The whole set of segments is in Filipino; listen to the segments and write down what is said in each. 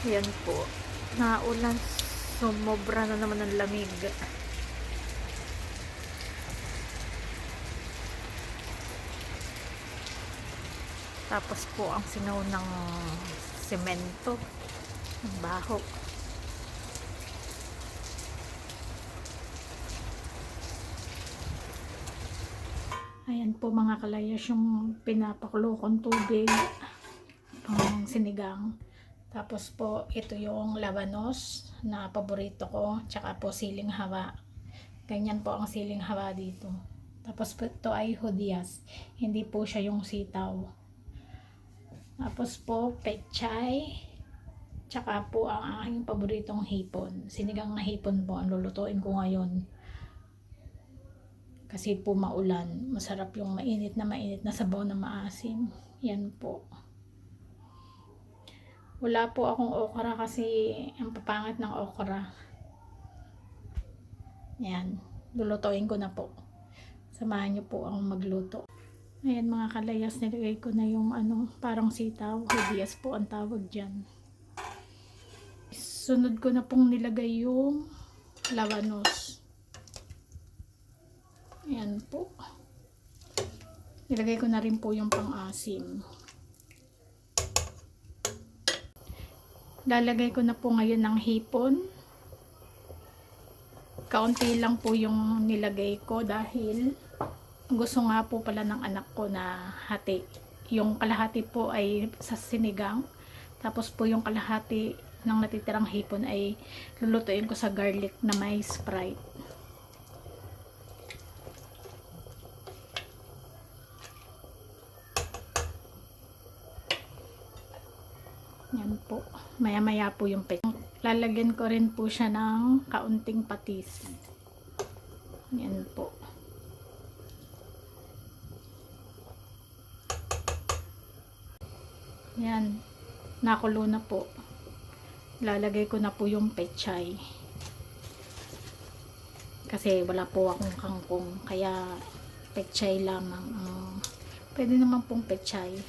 Ayan po. Naulan. Sumobra na naman ng lamig. Tapos po ang sinaw ng semento. Ang baho. Ayan po mga kalayas yung pinapakulo kong tubig. Pang sinigang. Tapos po ito yung labanos na paborito ko. Tsaka po siling hawa. Ganyan po ang siling hawa dito. Tapos po ito ay hudias. Hindi po siya yung sitaw. Tapos po pechay. Tsaka po ang aking paboritong hipon. Sinigang na hipon po ang lulutuin ko ngayon. Kasi po maulan. Masarap yung mainit na sabaw na maasim. Yan po. Wala po akong okra kasi ang papangit ng okra. Yan. Lulutuin ko na po. Samahan niyo po akong magluto. Ayan mga kalayas, nilagay ko na yung parang sitaw. Hudias po ang tawag dyan. Sunod ko na pong nilagay yung labanos. Ayan po. Nilagay ko na rin po yung pang-asim. Lalagay ko na po ngayon ng hipon. Kaunti lang po yung nilagay ko dahil gusto nga po pala ng anak ko na hati. Yung kalahati po ay sa sinigang. Tapos po yung kalahati ng natitirang hipon ay lulutuin ko sa garlic na may Sprite. Yan po. Maya-maya po yung pechay. Lalagyan ko rin po siya ng kaunting patis. Yan po. Yan. Nakulo na po. Lalagay ko na po yung pechay. Kasi wala po akong kangkong. Kaya pechay lamang. Pwede naman pong pechay.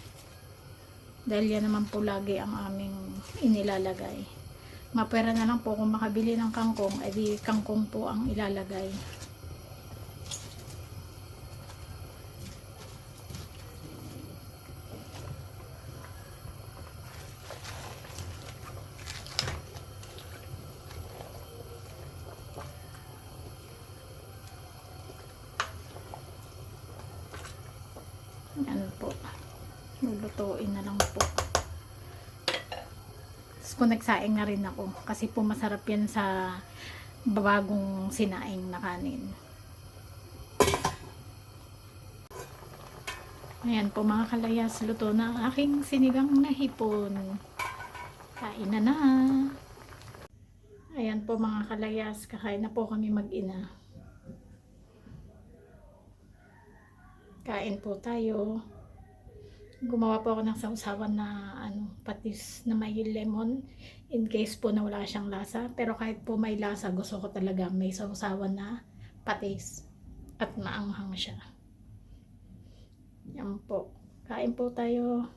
Dahil yan naman po lagi ang aming inilalagay. Mapera na lang po kung makabili ng kangkong, edi kangkong po ang ilalagay. Yan po. Lulutuin na lang po. Kung nagsaing na rin ako kasi po masarap yan sa bagong sinaing na kanin. Ayan po mga kalayas, luto na ang aking sinigang na hipon. Kain na na. Ayan po mga kalayas, kakain na po kami mag-ina. Kain po tayo. Gumawa po ako ng sausawan na patis na may lemon in case po na wala siyang lasa, pero kahit po may lasa gusto ko talaga may sausawan na patis at maanghang siya. Yan po, kain po tayo.